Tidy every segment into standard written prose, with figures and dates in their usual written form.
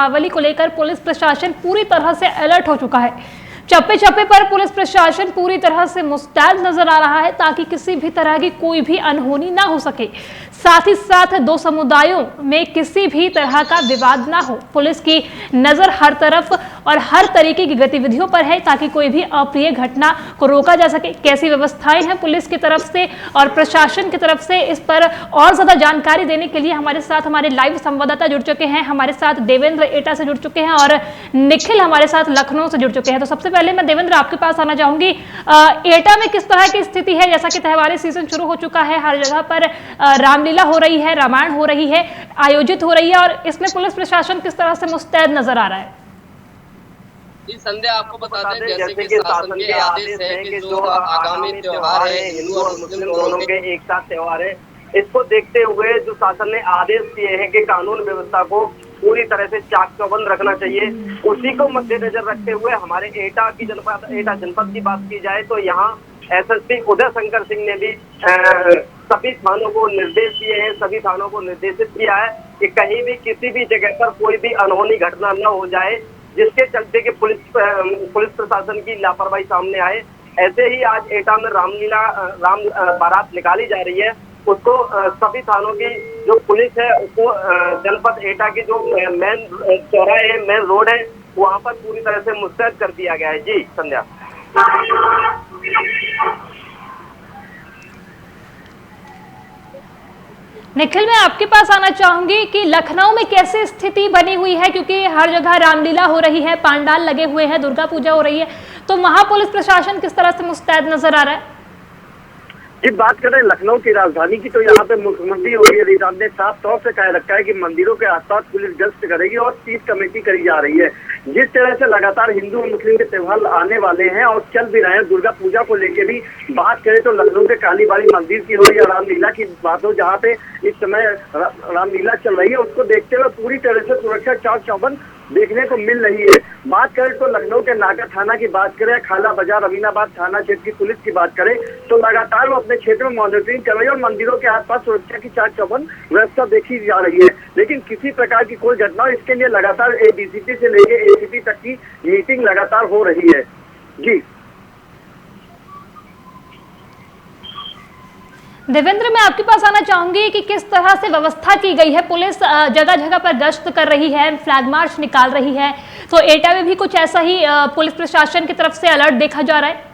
दीपावली को लेकर पुलिस प्रशासन पूरी तरह से अलर्ट हो चुका है। चप्पे चप्पे पर पुलिस प्रशासन पूरी तरह से मुस्तैद नजर आ रहा है ताकि किसी भी तरह की कोई भी अनहोनी ना हो सके। साथ ही साथ दो समुदायों में किसी भी तरह का विवाद ना हो। पुलिस की नजर हर तरफ और हर तरीके की गतिविधियों पर है ताकि कोई भी अप्रिय घटना को रोका जा सके। कैसी व्यवस्थाएं हैं पुलिस की तरफ से और प्रशासन की तरफ से, इस पर और ज्यादा जानकारी देने के लिए हमारे साथ हमारे लाइव संवाददाता जुड़ चुके हैं। हमारे साथ देवेंद्र एटा से जुड़ चुके हैं और निखिल हमारे साथ लखनऊ से जुड़ चुके हैं। तो सबसे पहले मैं देवेंद्र आपके पास आना चाहूंगी। एटा में किस तरह की स्थिति है? जैसा कि त्योहारी सीजन शुरू हो चुका है, हर जगह पर रामलीला हो रही है, रामायण हो रही है, आयोजित हो रही है, और इसमें पुलिस प्रशासन किस तरह से मुस्तैद नजर आ रहा है? जी संध्या, आपको बता दें जैसे कि शासन के आदेश है कि जो आगामी त्योहार है, हिंदू और मुस्लिम दोनों के एक साथ त्योहार है, इसको देखते हुए जो शासन ने आदेश दिए हैं कि कानून व्यवस्था को पूरी तरह से चाक चौबंद रखना चाहिए, उसी को मद्देनजर रखते हुए हमारे एटा जनपद की बात की जाए तो यहाँ एसएसपी उदय शंकर सिंह ने भी सभी थानों को निर्देश दिए हैं, सभी थानों को निर्देशित किया है कि कहीं भी किसी भी जगह पर कोई भी अनहोनी घटना न हो जाए, जिसके चलते कि पुलिस प्रशासन की लापरवाही सामने आए। ऐसे ही आज एटा में राम बारात निकाली जा रही है, उसको सभी थानों की जो पुलिस है उसको जनपद एटा की जो मेन चौराहे है, मेन रोड है, वहां पर पूरी तरह से मुस्तैद कर दिया गया है। जी संध्या। निखिल, मैं आपके पास आना चाहूंगी कि लखनऊ में कैसी स्थिति बनी हुई है, क्योंकि हर जगह रामलीला हो रही है, पांडाल लगे हुए हैं, दुर्गा पूजा हो रही है, तो वहां पुलिस प्रशासन किस तरह से मुस्तैद नजर आ रहा है? जी बात करें लखनऊ की राजधानी की तो यहाँ पे मुख्यमंत्री योगी आदित्यनाथ ने साफ तौर से कह रखा है कि मंदिरों के आसपास पुलिस गश्त करेगी और चीफ कमेटी करी जा रही है। जिस तरह से लगातार हिंदू और मुस्लिम के त्योहार आने वाले हैं और चल भी रहे हैं, दुर्गा पूजा को लेकर भी बात करें तो लखनऊ के कालीबाड़ी मंदिर की हो या रामलीला की बात हो, जहाँ पे इस समय रामलीला चल रही है, उसको देखते हुए पूरी तरह से सुरक्षा चाक चौबंद देखने को मिल रही है। बात करें तो लखनऊ के नाका थाना की बात करें, खाला बाजार अमीनाबाद थाना क्षेत्र की पुलिस की बात करें तो लगातार वो अपने क्षेत्र में मॉनिटरिंग कर रही है और मंदिरों के आसपास सुरक्षा की चाक चौबंद व्यवस्था देखी जा रही है। लेकिन किसी प्रकार की कोई घटना, इसके लिए लगातार एडीसीपी से लेकर एसीपी तक की मीटिंग लगातार हो रही है। जी देवेंद्र, मैं आपके पास आना चाहूंगी कि किस तरह से व्यवस्था की गई है। पुलिस जगह जगह पर गश्त कर रही है, फ्लैग मार्च निकाल रही है, तो एटा में भी कुछ ऐसा ही पुलिस प्रशासन की तरफ से अलर्ट देखा जा रहा है?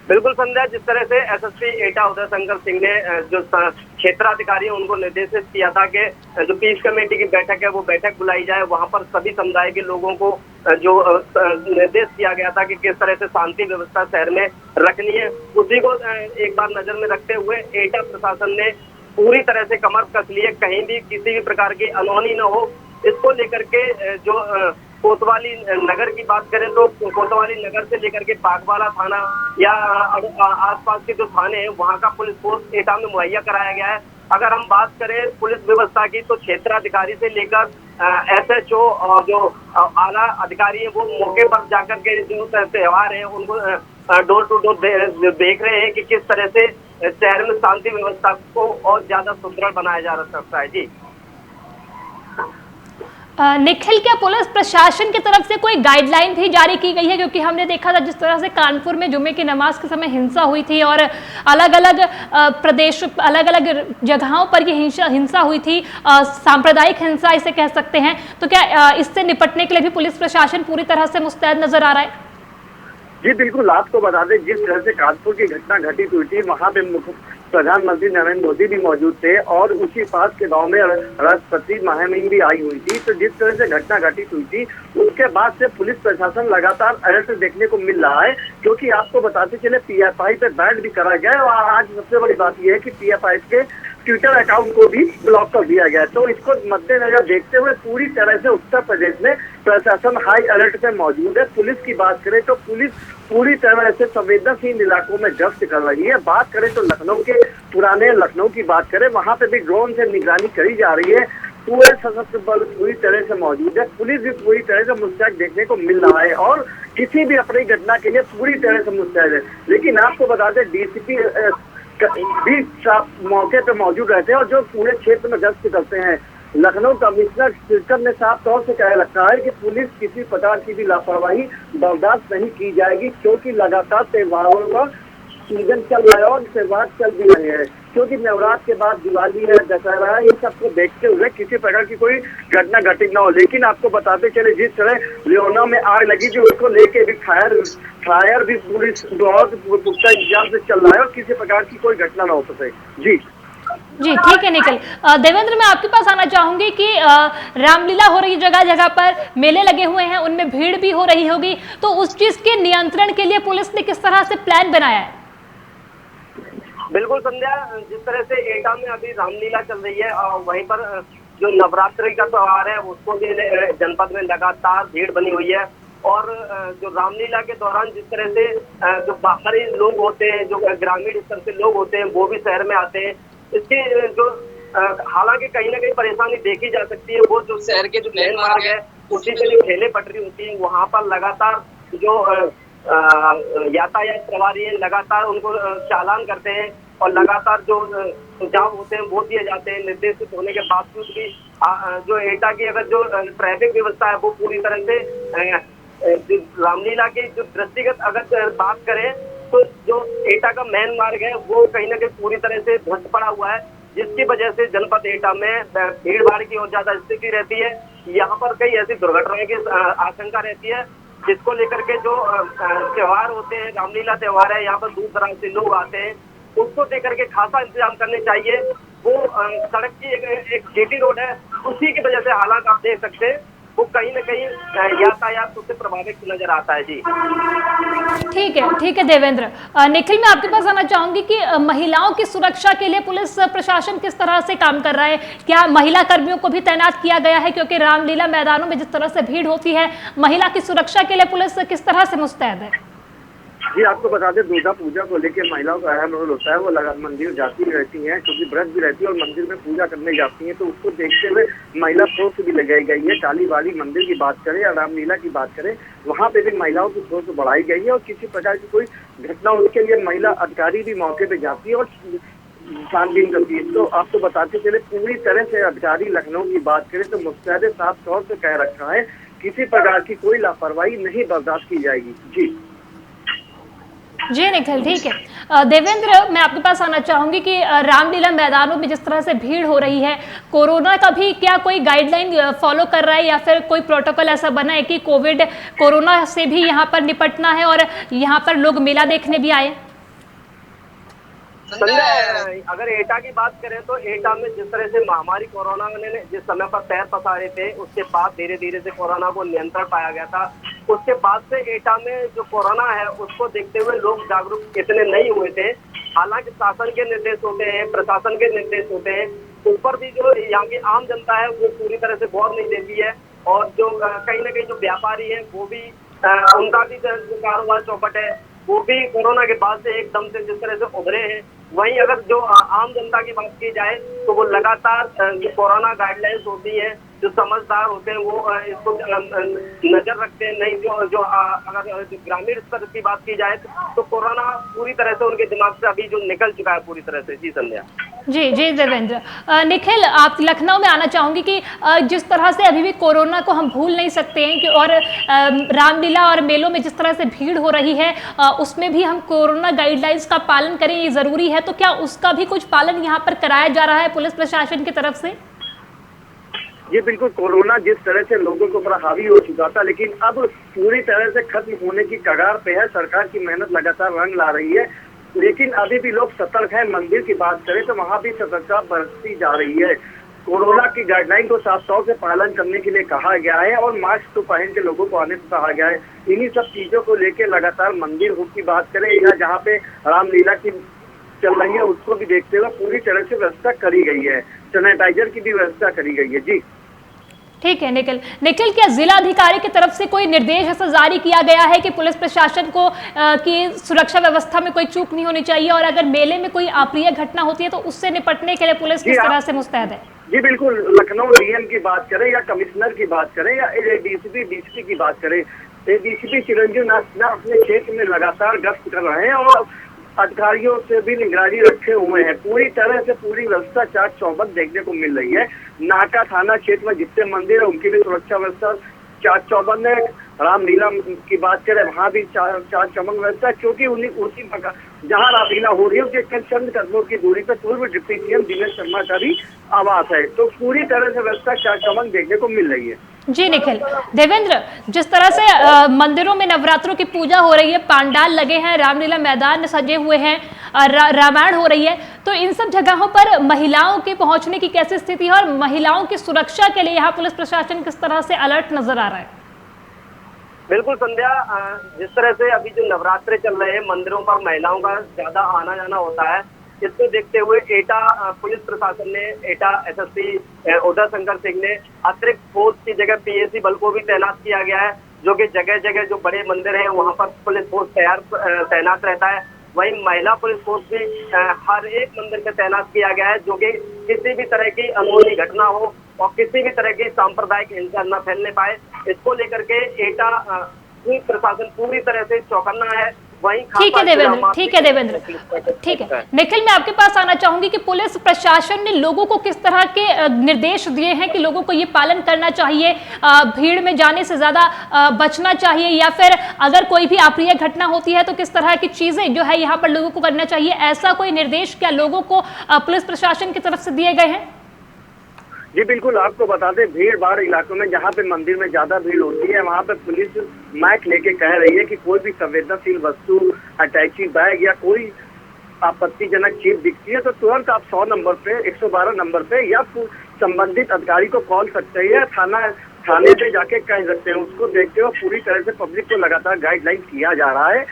बिल्कुल संध्या, जिस तरह से एसएसपी एटा उदय शंकर सिंह ने जो क्षेत्राधिकारी है उनको निर्देशित किया था कि जो पीस कमेटी की बैठक है वो बैठक बुलाई जाए, वहां पर सभी समुदाय के लोगों को जो निर्देश किया गया था कि किस तरह से शांति व्यवस्था शहर में रखनी है, उसी को एक बार नजर में रखते हुए एटा प्रशासन ने पूरी तरह से कमर कस ली है, कहीं भी किसी भी प्रकार की अनहोनी न हो। इसको लेकर के जो कोतवाली नगर की बात करें तो कोतवाली नगर से लेकर के बागवाला थाना या आसपास के जो थाने हैं वहां का पुलिस फोर्स एटा में मुहैया कराया गया है। अगर हम बात करें पुलिस व्यवस्था की तो क्षेत्राधिकारी से लेकर एसएचओ और जो आला अधिकारी है वो मौके पर जाकर के जो त्योहार है उनको डोर टू डोर देख रहे हैं कि किस तरह से शहर में शांति व्यवस्था को और ज्यादा सुदृढ़ बनाया जा सकता है। जी निखिल, क्या पुलिस प्रशासन की तरफ से कोई गाइडलाइन भी जारी की गई है? क्योंकि हमने देखा था जिस तरह से कानपुर में जुम्मे की नमाज के समय हिंसा हुई थी और अलग अलग प्रदेश, अलग अलग जगहों पर ये हिंसा हुई थी, सांप्रदायिक हिंसा इसे कह सकते हैं, तो क्या इससे निपटने के लिए भी पुलिस प्रशासन पूरी तरह से मुस्तैद नजर आ रहा है? जी बिल्कुल, आपको बता दें जिस तरह से कानपुर की घटना घटित हुई थी वहाँ पे प्रधानमंत्री नरेंद्र मोदी भी मौजूद थे और उसी पास के गांव में राष्ट्रपति मुहिम भी आई हुई थी। तो जिस तरह से घटना घटित हुई थी उसके बाद से पुलिस प्रशासन लगातार अलर्ट देखने को मिल रहा है, क्योंकि आपको बताते चले पीएफआई पे बैन भी करा गया और आज सबसे बड़ी बात यह है कि पीएफआई के ट्विटर अकाउंट को भी ब्लॉक कर दिया गया। तो इसको मद्देनजर देखते हुए पूरी तरह से उत्तर प्रदेश में प्रशासन हाई अलर्ट पे मौजूद है। पुलिस की बात करें तो पुलिस पूरी तरह से संवेदनशील इलाकों में गश्त कर रही है। बात करें तो लखनऊ के पुराने लखनऊ की बात करें, वहां पे भी ड्रोन से निगरानी करी जा रही है। पूरे सशस्त्र बल पूरी तरह से मौजूद है, पुलिस भी पूरी तरह से मुस्तैद देखने को मिल रहा है और किसी भी अपनी घटना के लिए पूरी तरह से मुस्तैद है। लेकिन आपको बता दें डीसीपी भी मौके पे मौजूद रहते हैं और जो पूरे क्षेत्र में गश्त करते हैं लखनऊ कमिश्नर श्रीकर ने साफ तौर से कह रखा है कि पुलिस किसी प्रकार की भी लापरवाही बर्दाश्त नहीं की जाएगी, क्योंकि लगातार त्योहारों का सीजन चल रहा है और त्योहार चल भी रहे हैं, क्योंकि नवरात्र के बाद दिवाली है, दशहरा है, इन सबको देखते हुए किसी प्रकार की कोई घटना घटित न हो। लेकिन आपको बताते चले, जिस तरह लियोना में आग लगी थी उसको लेके भी फायर भी पुलिस बहुत पुख्ता इंतजाम से चल रहा है और किसी प्रकार की कोई घटना न हो सके। जी जी ठीक है निखिल। देवेंद्र, मैं आपके पास आना चाहूंगी कि रामलीला हो रही जगह जगह पर मेले लगे हुए हैं, उनमें भीड़ भी हो रही होगी, तो उस चीज के नियंत्रण के लिए पुलिस ने किस तरह से प्लान बनाया है? बिल्कुल संध्या, जिस तरह से एटा में अभी रामलीला चल रही है और वहीं पर जो नवरात्रि का त्योहार है उसको भी जनपद में लगातार भीड़ बनी हुई है। और जो रामलीला के दौरान जिस तरह से जो बाहरी लोग होते हैं, जो ग्रामीण स्तर से लोग होते हैं, वो भी शहर में आते हैं। इसकी जो हालांकि कहीं ना कहीं परेशानी देखी जा सकती है, वो जो शहर के जो मेन मार्ग है उसी पे जो ठेले पटरी होती है वहां पर लगातार जो यातायात प्रभारी है लगातार उनको चालान करते हैं और लगातार जो सुझाव होते हैं वो दिए जाते हैं। निर्देशित होने के बावजूद भी जो एटा की अगर जो ट्रैफिक व्यवस्था है वो पूरी तरह से रामलीला की जो दृष्टिगत अगर बात करें तो जो एटा का मेन मार्ग है वो कहीं ना कहीं पूरी तरह से ध्वस्त पड़ा हुआ है, जिसकी वजह से जनपद एटा में भीड़ भाड़ की और ज्यादा स्थिति रहती है। यहाँ पर कई ऐसी दुर्घटनाओं की आशंका रहती है, जिसको लेकर के जो त्योहार होते हैं, रामलीला त्योहार है, यहाँ पर दूर दराज से लोग आते हैं, उसको लेकर के खासा इंतजाम करने चाहिए। वो सड़क की एक जेटी रोड है, उसी की वजह से हालांकि आप देख सकते हैं वो कहीं ना कहीं यातायात उससे प्रभावित नजर आता है। जी ठीक है देवेंद्र। निखिल, मैं आपके पास आना चाहूंगी कि महिलाओं की सुरक्षा के लिए पुलिस प्रशासन किस तरह से काम कर रहा है? क्या महिला कर्मियों को भी तैनात किया गया है? क्योंकि रामलीला मैदानों में जिस तरह से भीड़ होती है, महिला की सुरक्षा के लिए पुलिस किस तरह से मुस्तैद है? जी, आपको बता दें, दुर्गा पूजा को लेकर महिलाओं का अहम रोल होता है। वो लगातार मंदिर जाती रहती हैं, क्योंकि व्रत भी रहती है और मंदिर में पूजा करने जाती हैं, तो उसको देखते हुए महिला फोर्स भी लगाई गई है। कालीबाड़ी मंदिर की बात करें या रामलीला की बात करें, वहाँ पे भी महिलाओं की फोर्स बढ़ाई गई है और किसी प्रकार की कोई घटना उसके लिए महिला अधिकारी भी मौके पे जाती है और छानबीन करती है। तो आपको बताते चले, पूरी तरह से अधिकारी लखनऊ की बात करें तो मुस्तैद साफ तौर से कह रखा है, किसी प्रकार की कोई लापरवाही नहीं बर्दाश्त की जाएगी। जी निखिल, ठीक है। देवेंद्र, मैं आपके पास आना चाहूंगी कि रामलीला मैदानों में जिस तरह से भीड़ हो रही है, कोरोना का भी क्या कोई गाइडलाइन फॉलो कर रहा है या फिर कोई प्रोटोकॉल ऐसा बना है कि कोरोना से भी यहाँ पर निपटना है और यहाँ पर लोग मेला देखने भी आए? अगर एटा की बात करें तो एटा में जिस तरह से महामारी कोरोना ने जिस समय पर पैर पसारे थे, उसके बाद धीरे धीरे से कोरोना को नियंत्रण पाया गया था। उसके बाद से एटा में जो कोरोना है उसको देखते हुए लोग जागरूक इतने नहीं हुए थे। हालांकि शासन के निर्देश होते हैं, प्रशासन के निर्देश होते हैं, उस पर भी जो यहाँ की आम जनता है वो पूरी तरह से गौर नहीं देती है। और जो कहीं ना कहीं जो व्यापारी है वो भी उनका भी जो कारोबार चौपट है वो भी कोरोना के बाद से एकदम से जिस तरह से उभरे हैं। वहीं अगर जो आम जनता की बात की जाए तो वो लगातार जो कोरोना गाइडलाइंस होती है, जो समझदार होते हैं वो इसको नजर रखते हैं। नहीं जो अगर ग्रामीण स्तर की बात की जाए तो कोरोना पूरी तरह से उनके दिमाग से अभी जो निकल चुका है पूरी तरह से। जी संध्या। जी देवेंद्र। निखिल, आप लखनऊ में आना चाहूंगी कि जिस तरह से अभी भी कोरोना को हम भूल नहीं सकते हैं कि और रामलीला और मेलों में जिस तरह से भीड़ हो रही है उसमें भी हम कोरोना गाइडलाइंस का पालन करें, ये जरूरी है। तो क्या उसका भी कुछ पालन यहाँ पर कराया जा रहा है पुलिस प्रशासन की तरफ से? ये बिल्कुल, कोरोना जिस तरह से लोगों को बड़ा हावी हो चुका था, लेकिन अब पूरी तरह से खत्म होने की कगार पे है। सरकार की मेहनत लगातार रंग ला रही है, लेकिन अभी भी लोग सतर्क हैं। मंदिर की बात करें तो वहाँ भी सतर्कता बरतती जा रही है। कोरोना की गाइडलाइन को साफ तौर से पालन करने के लिए कहा गया है और मास्क तो पहन के लोगों को आने को कहा गया है। इन्हीं सब चीजों को लेकर लगातार मंदिर की बात करें या जहाँ पे रामलीला की चल रही है उसको भी देखते हुए पूरी तरह से व्यवस्था करी गई है। सैनिटाइजर की भी व्यवस्था करी गई है। जी ठीक है निखिल, क्या जिला अधिकारी की तरफ से कोई निर्देश ऐसा जारी किया गया है कि पुलिस प्रशासन को की सुरक्षा व्यवस्था में कोई चूक नहीं होनी चाहिए और अगर मेले में कोई अप्रिय घटना होती है तो उससे निपटने के लिए पुलिस किस तरह से मुस्तैद है? जी बिल्कुल, लखनऊ डीएम की बात करें या कमिश्नर की बात करें या डीसीपी की बात करें, डीसीपी चिरंजीव नाथ अपने क्षेत्र में लगातार गश्त कर रहे हैं और अधिकारियों से भी निगरानी रखे हुए हैं। पूरी तरह से पूरी व्यवस्था चाक चौबंद देखने को मिल रही है। नाका थाना क्षेत्र में जितने मंदिर है उनकी भी सुरक्षा व्यवस्था चाक चौबंद है। रामलीला की बात करें वहाँ भी चाक चौबंद व्यवस्था है, क्योंकि उसी जहाँ रामलीला हो रही है उसके चंद कदमों की दूरी पर पूर्व डिप्टी सीएम दिनेश शर्मा का भी आवास है। तो पूरी तरह से व्यवस्था चाक चौबंद देखने को मिल रही है। जी निखिल, देवेंद्र, जिस तरह से मंदिरों में नवरात्रों की पूजा हो रही है, पंडाल लगे हैं, रामलीला मैदान सजे हुए हैं, रामायण हो रही है, तो इन सब जगहों पर महिलाओं के पहुंचने की कैसी स्थिति है और महिलाओं की सुरक्षा के लिए यहाँ पुलिस प्रशासन किस तरह से अलर्ट नजर आ रहा है? बिल्कुल संध्या, जिस तरह से अभी जो नवरात्रे चल रहे हैं मंदिरों पर महिलाओं का ज्यादा आना जाना होता है, इसको देखते हुए एटा पुलिस प्रशासन ने, एटा एसएसपी उदय शंकर सिंह ने अतिरिक्त फोर्स की जगह पीएसी बल को भी तैनात किया गया है, जो कि जगह जगह जो बड़े मंदिर हैं वहां पर पुलिस फोर्स तैनात रहता है। वहीं महिला पुलिस फोर्स भी हर एक मंदिर में तैनात किया गया है, जो कि किसी भी तरह की अनहोनी घटना हो और किसी भी तरह की सांप्रदायिक हिंसा न फैलने पाए, इसको लेकर के एटा प्रशासन पूरी तरह से चौकन्ना है। ठीक है देवेंद्र, ठीक है निखिल, मैं आपके पास आना चाहूंगी कि पुलिस प्रशासन ने लोगों को किस तरह के निर्देश दिए हैं कि लोगों को ये पालन करना चाहिए, भीड़ में जाने से ज्यादा बचना चाहिए, या फिर अगर कोई भी अप्रिय घटना होती है तो किस तरह की चीजें जो है यहाँ पर लोगों को करना चाहिए, ऐसा कोई निर्देश क्या लोगों को पुलिस प्रशासन की तरफ से दिए गए हैं? जी बिल्कुल, आपको बता दें, भीड़ भाड़ इलाकों में जहाँ पे मंदिर में ज्यादा भीड़ होती है वहाँ पे पुलिस माइक लेके कह रही है कि कोई भी संवेदनशील वस्तु, अटैची बैग या कोई आपत्तिजनक चीज दिखती है तो तुरंत आप 100 नंबर पे, 112 नंबर पे या संबंधित अधिकारी को कॉल सकते हैं, थाने पे जाके कह सकते हैं। उसको देखते हुए पूरी तरह से पब्लिक को लगातार गाइडलाइन किया जा रहा है।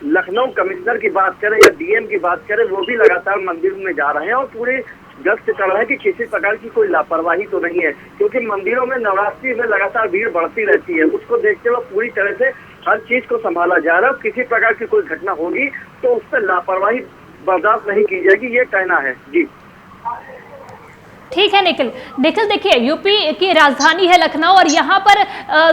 लखनऊ कमिश्नर की बात करें या डीएम की बात करें, वो भी लगातार मंदिर में जा रहे हैं और पूरे गश्त कर रहे हैं कि किसी प्रकार की कोई लापरवाही तो नहीं है, क्योंकि मंदिरों में नवरात्रि में लगातार भीड़ बढ़ती रहती है। उसको देखते हुए पूरी तरह से हर चीज को संभाला जा रहा है। किसी प्रकार की कोई घटना होगी तो उस पर लापरवाही बर्दाश्त नहीं की जाएगी, ये कहना है। जी ठीक है निखिल, देखिए यूपी की राजधानी है लखनऊ और यहाँ पर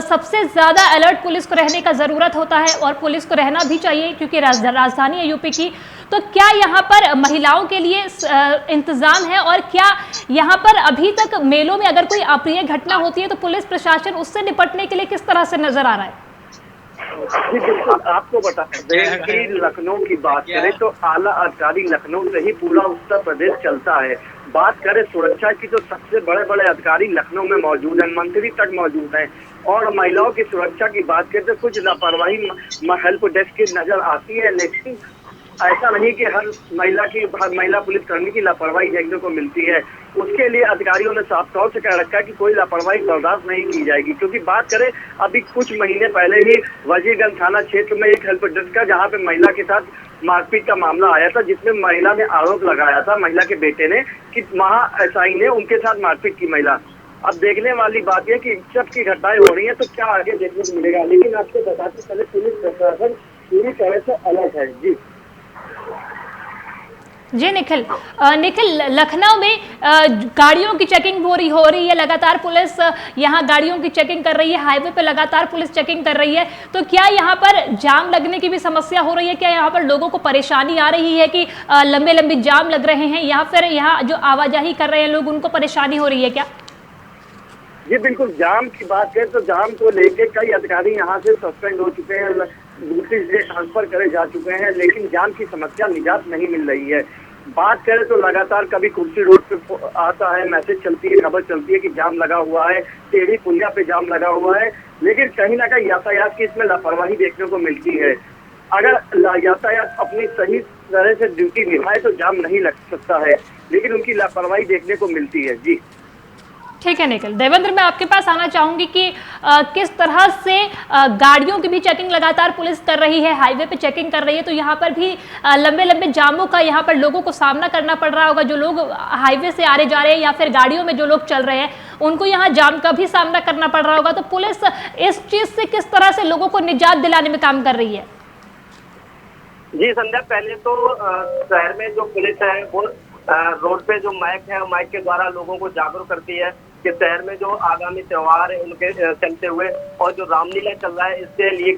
सबसे ज्यादा अलर्ट पुलिस को रहने का जरूरत होता है और पुलिस को रहना भी चाहिए क्योंकि राजधानी है यूपी की। तो क्या यहाँ पर महिलाओं के लिए इंतजाम है और क्या यहाँ पर अभी तक मेलों में अगर कोई अप्रिय घटना होती है तो पुलिस प्रशासन उससे निपटने के लिए किस तरह से नजर आ रहा है? जी बिल्कुल, आपको बता दें कि लखनऊ की बात करें तो आला अधिकारी लखनऊ से ही पूरा उत्तर प्रदेश चलता है। बात करें सुरक्षा की तो सबसे बड़े बड़े अधिकारी लखनऊ में मौजूद हैं, मंत्री तक मौजूद हैं। और महिलाओं की सुरक्षा की बात करें तो कुछ लापरवाही हेल्प डेस्क की नजर आती है, लेकिन ऐसा नहीं कि हर महिला पुलिसकर्मी की लापरवाही देखने को मिलती है। उसके लिए अधिकारियों ने साफ तौर से कह रखा है कि कोई लापरवाही बर्दाश्त नहीं की जाएगी। क्योंकि बात करें अभी कुछ महीने पहले ही वजीरगंज थाना क्षेत्र में एक हेल्प डेस्क का जहाँ पे महिला के साथ मारपीट का मामला आया था, जिसमें महिला ने आरोप लगाया था, महिला के बेटे ने, कि महाएसआई ने उनके साथ मारपीट की महिला। अब देखने वाली बात यह कि जब की घटनाएं हो रही है तो क्या आगे देखने को मिलेगा, लेकिन आपको बताते चले पुलिस प्रशासन पूरी तरह से अलर्ट है। जी निखिल, लखनऊ में गाड़ियों की चेकिंग हो रही है, लगातार पुलिस यहाँ गाड़ियों की चेकिंग कर रही है, हाईवे पे लगातार पुलिस चेकिंग कर रही है। तो क्या यहाँ पर जाम लगने की भी समस्या हो रही है? क्या यहाँ पर लोगों को परेशानी आ रही है कि लंबे लंबे जाम लग रहे हैं या फिर यहाँ जो आवाजाही कर रहे हैं लोग उनको परेशानी हो रही है क्या? जी बिल्कुल, जाम की बात करें तो जाम को लेकर कई अधिकारी यहाँ से सस्पेंड हो चुके हैं, दूसरी जगह ट्रांसफर करे जा चुके हैं, लेकिन जाम की समस्या निजात नहीं मिल रही है। बात करें तो लगातार कभी कुर्सी रोड पे आता है, मैसेज चलती है, खबर चलती है कि जाम लगा हुआ है, टेढ़ी पुलिया पे जाम लगा हुआ है, लेकिन कहीं ना कहीं यातायात की इसमें लापरवाही देखने को मिलती है। अगर यातायात अपनी सही तरह से ड्यूटी निभाए तो जाम नहीं लग सकता है, लेकिन उनकी लापरवाही देखने को मिलती है। जी ठीक है निखिल। देवेंद्र, मैं आपके पास आना चाहूंगी कि किस तरह से गाड़ियों की भी चेकिंग लगातार पुलिस कर रही है, हाईवे पे चेकिंग कर रही है, तो यहाँ पर भी लंबे लंबे जामों का यहाँ पर लोगों को सामना करना पड़ रहा होगा। जो लोग हाईवे से आ रहे जा रहे हैं या फिर गाड़ियों में जो लोग चल रहे हैं उनको यहाँ जाम का भी सामना करना पड़ रहा होगा। तो पुलिस इस चीज से किस तरह से लोगों को निजात दिलाने में काम कर रही है? जी संध्या, पहले तो शहर में जो पुलिस है वो रोड पे जो माइक है, माइक के द्वारा लोगों को जागरूक करती है कि शहर में जो आगामी त्योहार है उनके चलते हुए और जो रामलीला चल रहा है इससे लिए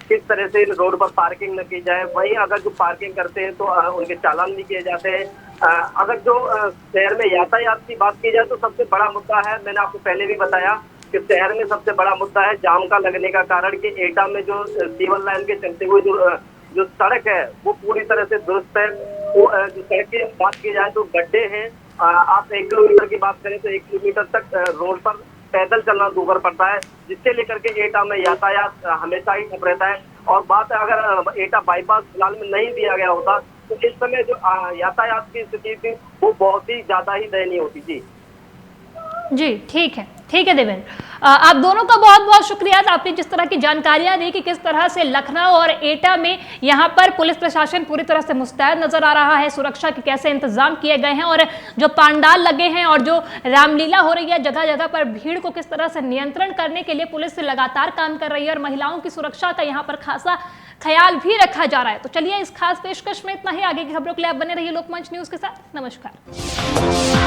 किस तरह से रोड पर पार्किंग न की जाए। वहीं अगर जो पार्किंग करते हैं तो उनके चालान भी किए जाते हैं। अगर जो शहर में यातायात की बात की जाए तो सबसे बड़ा मुद्दा है, मैंने आपको पहले भी बताया कि शहर में सबसे बड़ा मुद्दा है जाम का लगने का कारण कि एटा में जो सिविल लाइन के चलते हुए जो सड़क है वो पूरी तरह से दुरुस्त है। वो जो सड़क की बात की जाए तो गड्ढे हैं। आप 1 किलोमीटर की बात करें तो 1 किलोमीटर तक रोड पर पैदल चलना दूभर पड़ता है, जिससे लेकर के एटा में यातायात हमेशा ही ठप रहता है। और बात अगर एटा बाईपास फिलहाल में नहीं दिया गया होता तो इस समय जो यातायात की स्थिति थी वो बहुत ही ज्यादा ही दयनीय होती थी। जी ठीक है देवेंद्र, आप दोनों का बहुत बहुत शुक्रिया। आपने जिस तरह की जानकारियां दी कि किस तरह से लखनऊ और एटा में यहां पर पुलिस प्रशासन पूरी तरह से मुस्तैद नजर आ रहा है, सुरक्षा के कैसे इंतजाम किए गए हैं और जो पंडाल लगे हैं और जो रामलीला हो रही है जगह जगह पर भीड़ को किस तरह से नियंत्रण करने के लिए पुलिस से लगातार काम कर रही है और महिलाओं की सुरक्षा का यहाँ पर खासा ख्याल भी रखा जा रहा है। तो चलिए इस खास पेशकश में इतना ही। आगे की खबरों के लिए आप बने रहिए लोकमंच न्यूज के साथ। नमस्कार।